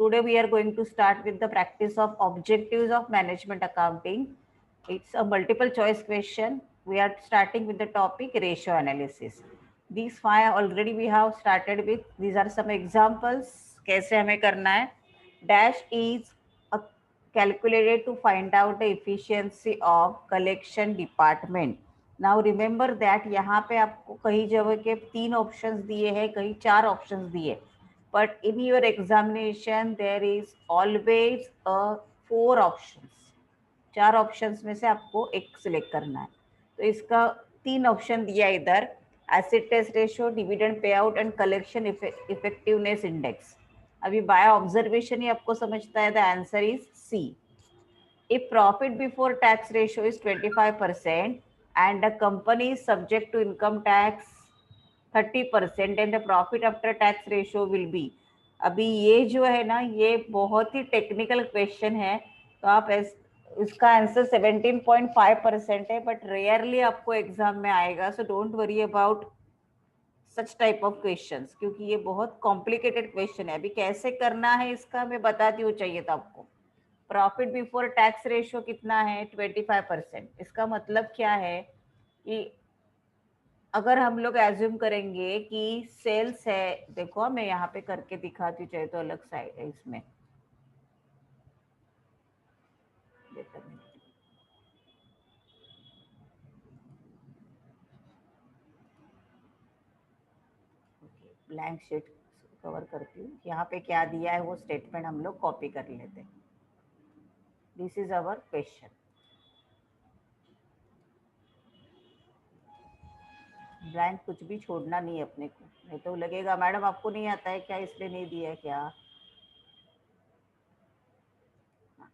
Today we are going to start with the practice of objectives of management accounting. It's a multiple choice question. We are starting with the topic ratio analysis. These five already we have started with. These are some examples. कैसे हमें करना है? Dash is calculated to find out the efficiency of collection department. Now remember that यहाँ पे आपको कई जगह के 3 ऑप्शंस दिए हैं, कहीं 4 ऑप्शंस दिए, but in your examination there is always 4 options. 4 options में से आपको एक सिलेक्ट करना है. तो इसका 3 ऑप्शन दिया इधर, acid test ratio, dividend pay out and collection effectiveness index. अभी बाय ऑब्जर्वेशन ही आपको समझता है. The answer is C. If profit before tax ratio is 25% and the company is subject to income tax 30% and the profit after tax ratio will be. अभी ये जो है ना, ये बहुत ही टेक्निकल क्वेश्चन है. तो आप इसका आंसर 17.5% है, बट रेयरली आपको एग्जाम में आएगा. So don't worry about such type of questions, क्योंकि ये बहुत कॉम्प्लिकेटेड क्वेश्चन है. अभी कैसे करना है इसका मैं बताती हूँ, चाहिए था आपको. प्रॉफिट बिफोर टैक्स रेशियो कितना है? 25%. इसका मतलब क्या है कि अगर हम लोग एज्यूम करेंगे कि सेल्स है, देखो मैं यहाँ पे करके दिखाती हूँ, चाहे तो अलग साइड है इसमें. ब्लैंक शीट कवर करती हूँ. यहाँ पे क्या दिया है वो स्टेटमेंट हम लोग कॉपी कर लेते हैं. This is our question. Blank कुछ भी छोड़ना नहीं है अपने को, नहीं तो लगेगा मैडम आपको नहीं आता है क्या, इसलिए नहीं दिया है क्या.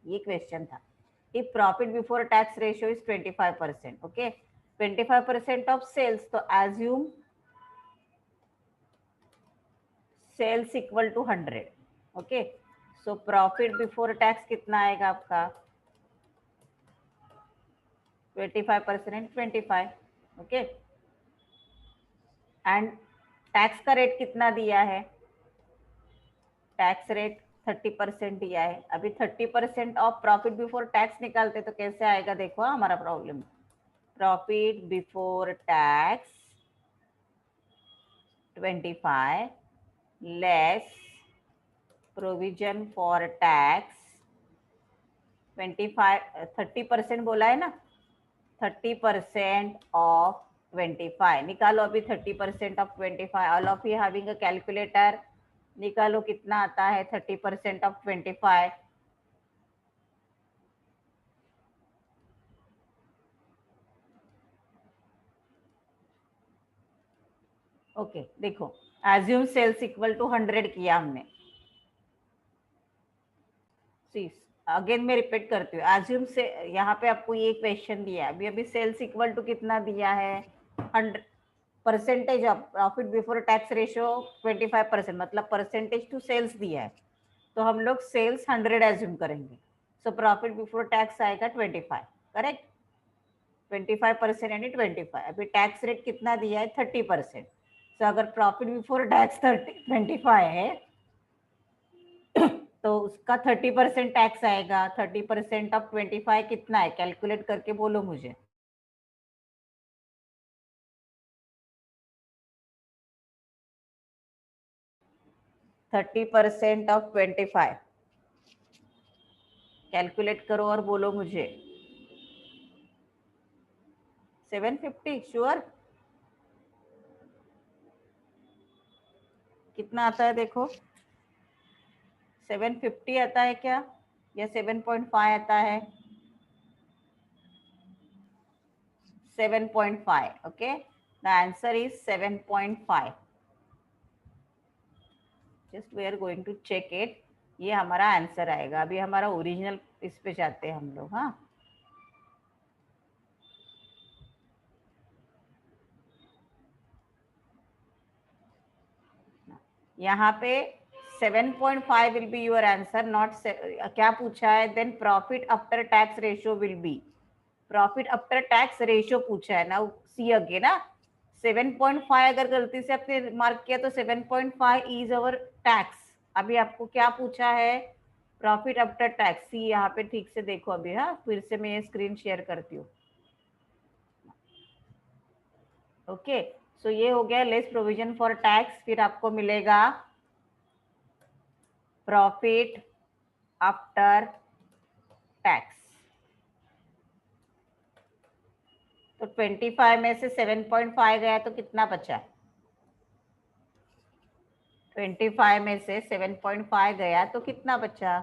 ये क्वेश्चन था. If profit before tax ratio is 25%, okay, 25% of sales. तो assume sales equal to 100. Okay, so profit before tax कितना आएगा आपका? 25% एंड 25. ओके, एंड टैक्स का रेट कितना दिया है? टैक्स रेट 30% दिया है. अभी 30% ऑफ प्रॉफिट बिफोर टैक्स निकालते तो कैसे आएगा? देखो हमारा problem, profit before tax 25 less provision for tax 25. 30% बोला है ना, 30% ऑफ 25 निकालो. अभी 30% of 25, all of you having a calculator, निकालो कितना आता है 30% ऑफ 25. ओके, देखो एज्यूम सेल्स इक्वल टू 100 किया हमने. अगेन मैं रिपीट करती हूँ. एज्यूम से यहाँ पे आपको ये क्वेश्चन दिया है. अभी सेल्स इक्वल टू कितना दिया है? 100. Percentage of profit before tax ratio 25%, मतलब परसेंटेज टू सेल्स दिया है. तो हम लोग सेल्स 100 एज्यूम करेंगे. सो प्रॉफिट बिफोर टैक्स आएगा 25. करेक्ट, 25% यानी 25. अभी टैक्स रेट कितना दिया है? 30%. सो अगर प्रॉफिट बिफोर टैक्स 25 है तो उसका 30% टैक्स आएगा. 30% ऑफ 25 कितना है? कैलकुलेट करके बोलो मुझे. थर्टी परसेंट ऑफ 25 कैलकुलेट करो और बोलो मुझे. 750 श्योर? कितना आता है देखो? 750 आता है क्या, या 7.5 आता है? 7.5. Okay, the answer is 7.5. Just we are going to check it. ये हमारा आंसर आएगा. अभी हमारा ओरिजिनल इस पे जाते हैं हम लोग. हाँ, यहाँ पे 7.5 will be your answer, not क्या पूछा है? Then profit after tax ratio will be. Profit after tax ratio पूछा है ना, सी अगेन ना. 7.5 अगर गलती से आपने मार्क किया तो 7.5 इज अवर टैक्स अभी आपको क्या पूछा है, प्रॉफिट आफ्टर टैक्स। यहाँ पे ठीक से देखो अभी, हाँ फिर से मैं ये स्क्रीन शेयर करती हूँ। ओके, सो ये हो गया लेस प्रोविजन फॉर टैक्स। फिर आपको मिलेगा प्रॉफिट आफ्टर टैक्स। तो 25 में से 7.5 गया तो कितना बचा? 25 में से 7.5 गया तो कितना बचा?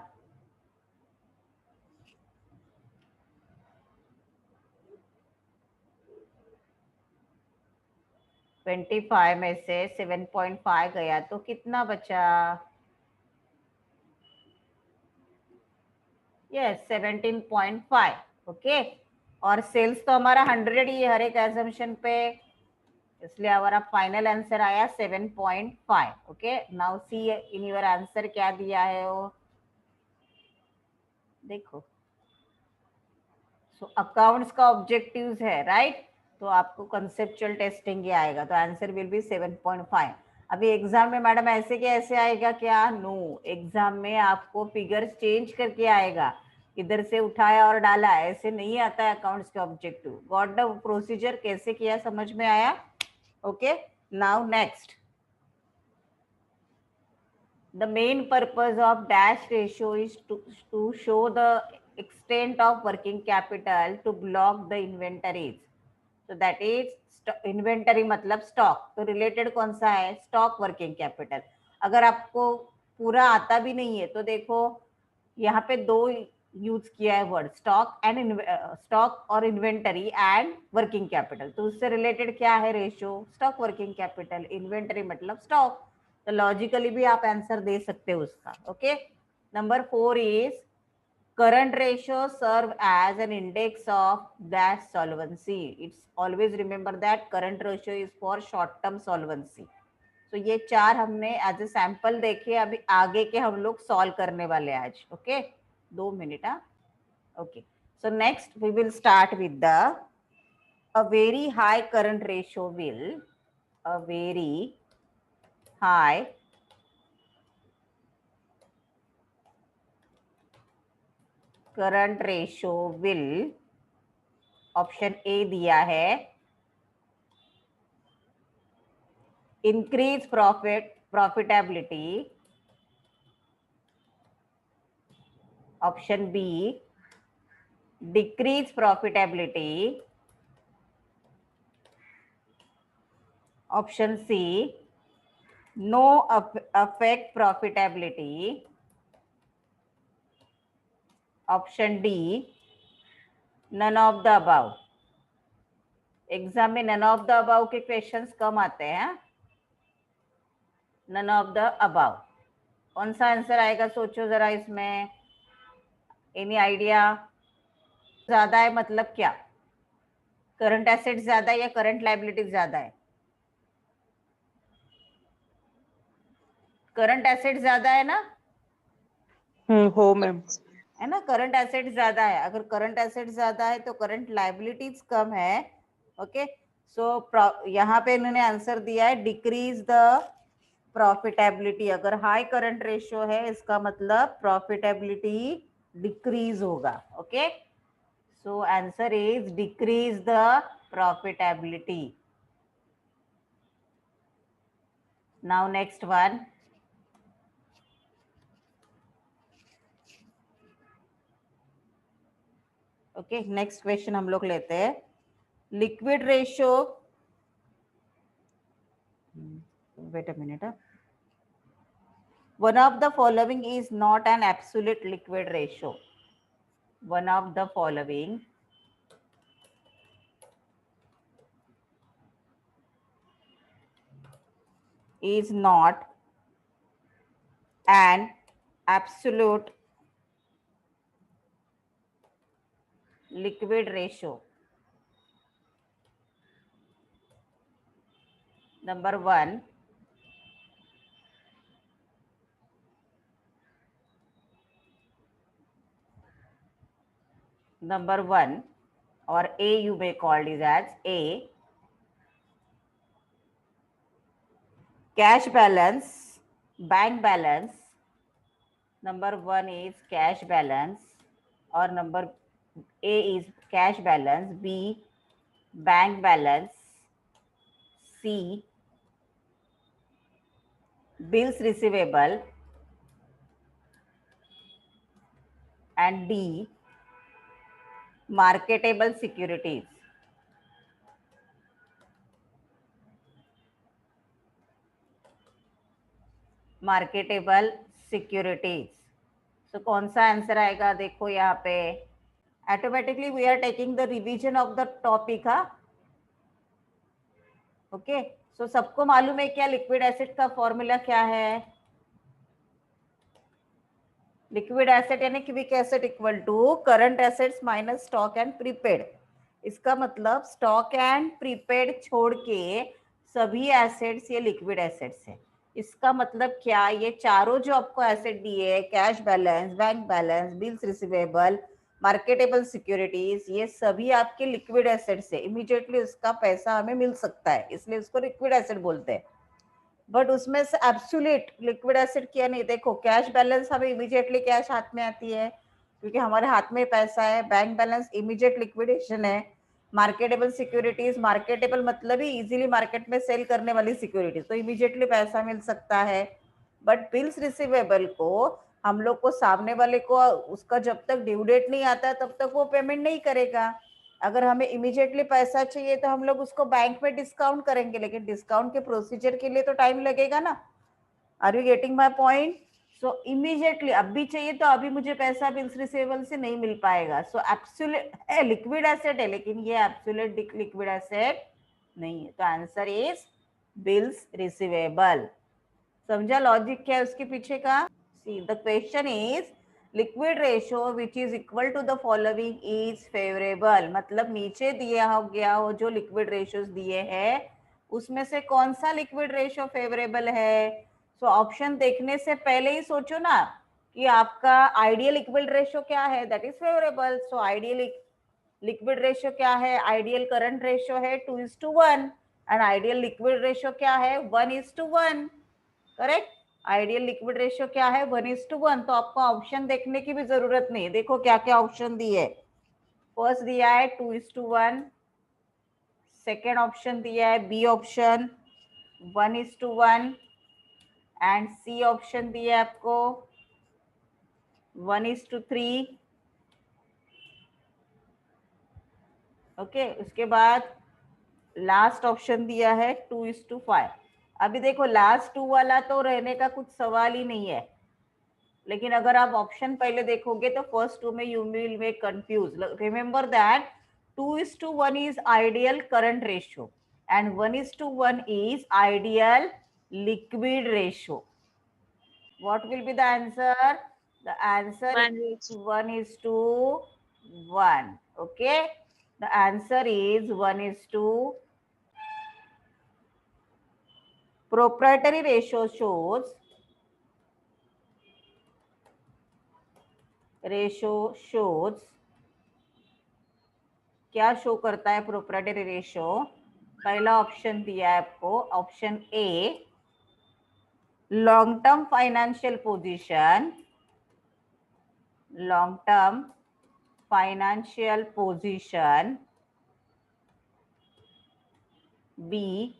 25 में से 7.5 गया तो कितना बचा? यस 17.5। ओके, और सेल्स तो हमारा 100 ही है हर एक एजम्पशन पे, इसलिए हमारा फाइनल आंसर आया 7.5। Okay, now see in your answer क्या दिया है वो देखो। सो अकाउंट्स का ऑब्जेक्टिव्स है, राइट? तो आपको कंसेप्चुअल टेस्टिंग ही आएगा, तो आंसर विल बी 7.5। अभी एग्जाम में मैडम ऐसे के ऐसे आएगा क्या? नो, एग्जाम में आपको फिगर्स चेंज करके आएगा, इधर से उठाया और डाला, ऐसे नहीं आता है अकाउंट्स के ऑब्जेक्टिव। गॉट द प्रोसीजर कैसे किया, समझ में आया? Okay, now next, the main purpose of dash ratio is to show the extent of working capital to block the inventories. So that is inventory मतलब stock, तो related कौन सा है? stock working capital। अगर आपको पूरा आता भी नहीं है तो देखो यहाँ पे दो यूज किया है वर्ड, स्टॉक एंड स्टॉक और इन्वेंटरी एंड वर्किंग कैपिटल, तो उससे रिलेटेड क्या है ratio? Stock working capital, inventory मतलब स्टॉक। तो लॉजिकली भी आप आंसर दे सकते हो उसका। Okay, number 4 is current ratio serve as an index of dash solvency. It's always remember that current ratio is for short term solvency. तो ये चार हमने एज ए सैंपल देखे, अभी आगे के हम लोग सॉल्व करने वाले आज। Okay, 2 minute. Okay, so next we will start with the a very high current ratio will, a very high current ratio will, option A दिया है, increase profitability, option B decrease profitability, option C no affect profitability, option D none of the above. Exam में none of the above के questions कम आते हैं। None of the above, कौन सा answer आएगा सोचो जरा इसमें, एनी आइडिया? ज्यादा है मतलब क्या? करंट एसेट ज्यादा है या करंट लायबिलिटी ज्यादा है? करंट एसेट ज्यादा है ना? हो मैम। है ना, करंट एसेट ज्यादा है। अगर करंट एसेट ज्यादा है तो करंट लायबिलिटीज कम है। ओके, सो यहाँ पे इन्होंने आंसर दिया है डिक्रीज द प्रॉफिटेबिलिटी। अगर हाई करंट रेशियो है इसका मतलब प्रॉफिटेबिलिटी डिक्रीज होगा। Okay, so answer is decrease the profitability. Now next one, okay next question हम लोग लेते हैं। Liquid ratio, wait a minute, one of the following is not an absolute liquid ratio. One of the following is not an absolute liquid ratio. Number 1, or A you may call it as A, cash balance, bank balance, Number 1 is cash balance, or number A is cash balance, B bank balance, C bills receivable, and D marketable securities. Marketable securities. So कौन सा answer आएगा? देखो यहाँ पे automatically we are taking the revision of the topic. Okay, so सबको मालूम है क्या लिक्विड एसेट का फॉर्मूला क्या है? लिक्विड एसेट यानी quick asset equal to current assets minus stock and prepaid. इसका मतलब स्टॉक एंड प्रीपेड छोड़ के सभी एसेट्स ये लिक्विड एसेट्स है. इसका मतलब क्या? ये चारों जो आपको एसेट दिए, cash balance, bank balance, bills receivable, marketable securities, ये सभी आपके लिक्विड एसेट्स है. इमीडिएटली उसका पैसा हमें मिल सकता है, इसलिए उसको लिक्विड एसेट बोलते हैं. बट उसमें से एब्सोल्यूट लिक्विड एसेट किया नहीं. देखो कैश बैलेंस हमें इमीडिएटली कैश हाथ में आती है क्योंकि हमारे हाथ में पैसा है. बैंक बैलेंस इमीडिएट लिक्विडेशन है. मार्केटेबल सिक्योरिटीज, मार्केटेबल मतलब ही इजीली मार्केट में सेल करने वाली सिक्योरिटीज, तो इमीडिएटली पैसा मिल सकता है. बट बिल्स रिसीवेबल को हम लोग को सामने वाले को उसका जब तक ड्यू डेट नहीं आता तब तक वो पेमेंट नहीं करेगा. अगर हमें इमीडिएटली पैसा चाहिए तो हम लोग उसको बैंक में डिस्काउंट करेंगे, लेकिन डिस्काउंट के प्रोसीजर के लिए तो टाइम लगेगा ना. Are you getting my point? So immediately अभी चाहिए तो अभी मुझे पैसा बिल्स रिसीवेबल से नहीं मिल पाएगा. सो एब्सोल्यूट लिक्विड एसेट है, लेकिन ये एब्सोल्यूट लिक्विड एसेट नहीं है. तो आंसर इज बिल्स रिसीवेबल. समझा लॉजिक क्या है उसके पीछे का? See the question is liquid ratio which is equal to the following is favourable. मतलब नीचे दिया हो गया हो जो लिक्विड रेशियोज दिए हैं उसमें से कौन सा लिक्विड रेशियो फेवरेबल है. सो ऑप्शन देखने से पहले ही सोचो ना कि आपका आइडियल लिक्विड रेशियो क्या है, that is favourable. So ideal liquid ratio क्या है? आइडियल करंट रेशियो है 2:1 एंड आइडियल लिक्विड रेशियो क्या है? 1:1. करेक्ट. आइडियल लिक्विड रेशियो क्या है? 1:1. तो आपको ऑप्शन देखने की भी जरूरत नहीं. देखो क्या क्या ऑप्शन दिए. फर्स्ट दिया है 2:1, सेकेंड ऑप्शन दिया है B option 1:1 and C option दिया है आपको 1:3. ओके, उसके बाद लास्ट ऑप्शन दिया है 2:5. अभी देखो लास्ट 2 वाला तो रहने का कुछ सवाल ही नहीं है, लेकिन अगर आप ऑप्शन पहले देखोगे तो फर्स्ट 2 में you will make confuse. Remember that 2:1 is ideal current ratio and 1:1 is ideal liquid ratio. What will be the answer? The answer is 1:1. Okay, the answer is 1:. Proprietary ratio shows क्या show करता है proprietary ratio? पहला option दिया है आपको, option A long term financial position, long term financial position. B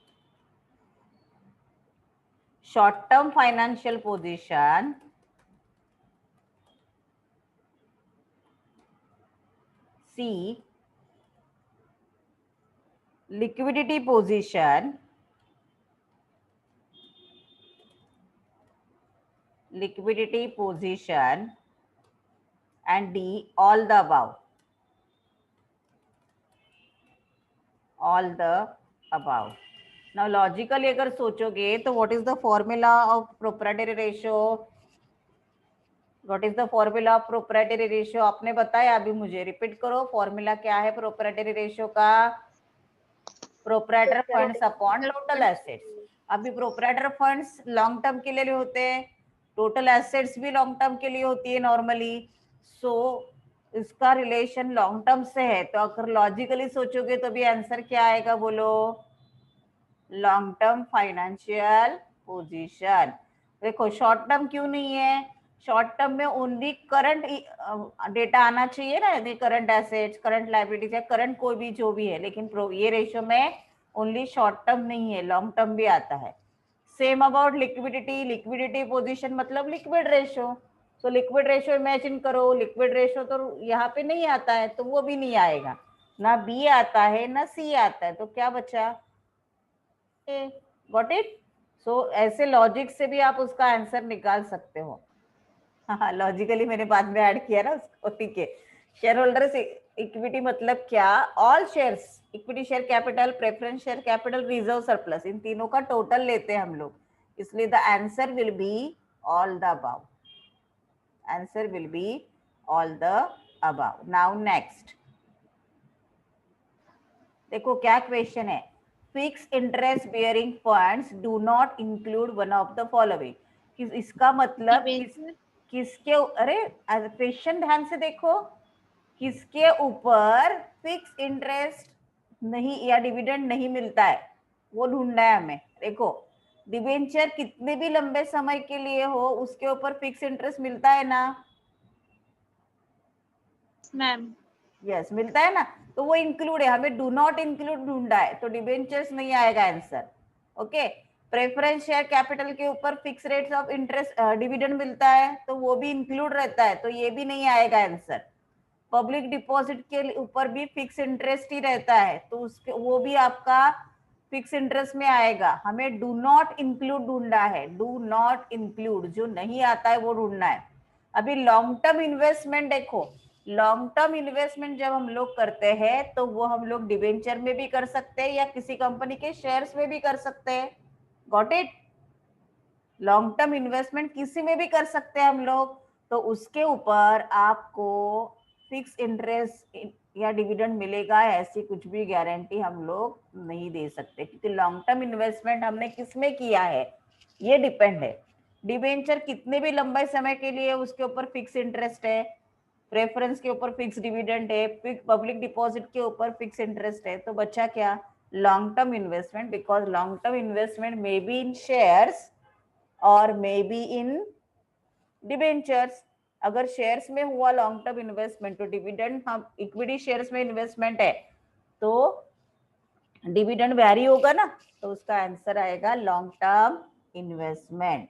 short term financial position. C liquidity position. And D all the above. Now logically अगर सोचोगे तो what is the formula of proprietary ratio? What is the formula of proprietary ratio? आपने बताया, अभी मुझे repeat करो. Formula क्या है प्रोप्राइटरी रेशियो का? Proprietor funds upon total assets. अभी प्रोप्राइटर फंड्स लॉन्ग टर्म के लिए होते हैं, टोटल एसेट्स भी लॉन्ग टर्म के लिए होती है नॉर्मली. सो इसका रिलेशन लॉन्ग टर्म से है, तो अगर लॉजिकली सोचोगे तो भी आंसर क्या आएगा? बोलो. Long term financial position. देखो शॉर्ट टर्म क्यों नहीं है? शॉर्ट टर्म में ओनली करंट डेटा आना चाहिए ना, करंट एसेट्स, करंट लायबिलिटीज या करंट कोई भी जो भी है, लेकिन ये रेशियो में ओनली शॉर्ट टर्म नहीं है, लॉन्ग टर्म भी आता है। Same about liquidity, liquidity position मतलब लिक्विड रेशियो। तो लिक्विड रेशियो इमेजिन करो, लिक्विड रेशियो तो यहाँ पे नहीं आता है, तो वो भी नहीं आएगा, ना बी आता है ना सी आता है, तो क्या बचा ए। Got it? सो ऐसे लॉजिक से भी आप उसका आंसर निकाल सकते हो। हाँ, लॉजिकली मैंने बाद में ऐड किया ना उसको, ठीक है। शेयर होल्डर्स इक्विटी मतलब क्या? All shares, equity share capital, preference share capital, reserve surplus, इन तीनों का टोटल लेते हैं हम लोग, इसलिए the answer will be all the above. Answer will be all the above. Now next देखो क्या क्वेश्चन है। Fix interest bearing funds do not include one of the following. इसका मतलब किसके, अरे क्वेश्चन ध्यान से देखो, किसके ऊपर फिक्स इंटरेस्ट नहीं या डिविडेंड नहीं मिलता है, वो ढूंढना है हमें। देखो डिबेंचर कितने भी लंबे समय के लिए हो, उसके ऊपर फिक्स इंटरेस्ट मिलता है ना मैम? यस, मिलता है ना, तो वो इंक्लूड है, हमें डू नॉट इंक्लूड ढूंढा है, तो डिबेंचर्स नहीं आएगा answer. Okay, preference share capital के ऊपर fix rates of interest dividend मिलता है, तो वो भी इंक्लूड रहता है, तो ये भी नहीं आएगा आंसर। पब्लिक डिपॉजिट के ऊपर भी फिक्स इंटरेस्ट ही रहता है, तो उसके वो भी आपका फिक्स इंटरेस्ट में आएगा। हमें डू नॉट इंक्लूड ढूंढना है, डू नॉट इंक्लूड, जो नहीं आता है वो ढूंढना है। अभी लॉन्ग टर्म इन्वेस्टमेंट देखो, लॉन्ग टर्म इन्वेस्टमेंट जब हम लोग करते हैं तो वो हम लोग डिबेंचर में भी कर सकते हैं या किसी कंपनी के शेयर्स में भी कर सकते हैं। Got it? Long term investment किसी में भी कर सकते हैं हम लोग, तो उसके ऊपर आपको फिक्स इंटरेस्ट या डिविडेंड मिलेगा, ऐसी कुछ भी गारंटी हम लोग नहीं दे सकते, क्योंकि लॉन्ग टर्म इन्वेस्टमेंट हमने किसमें किया है ये डिपेंड है। डिबेंचर कितने भी लंबे समय के लिए, उसके ऊपर फिक्स इंटरेस्ट है, प्रेफरेंस के ऊपर फिक्स डिविडेंड है, पब्लिक डिपॉजिट के ऊपर फिक्स इंटरेस्ट है, तो बचा क्या? Long term investment, because long term investment may be in shares और मे बी इन डिबेंचर्स। अगर शेयर्स में हुआ लॉन्ग टर्म इन्वेस्टमेंट तो डिविडेंड, हम इक्विटी शेयर्स में इन्वेस्टमेंट है तो डिविडेंड वैरी होगा ना, तो उसका आंसर आएगा लॉन्ग टर्म इन्वेस्टमेंट।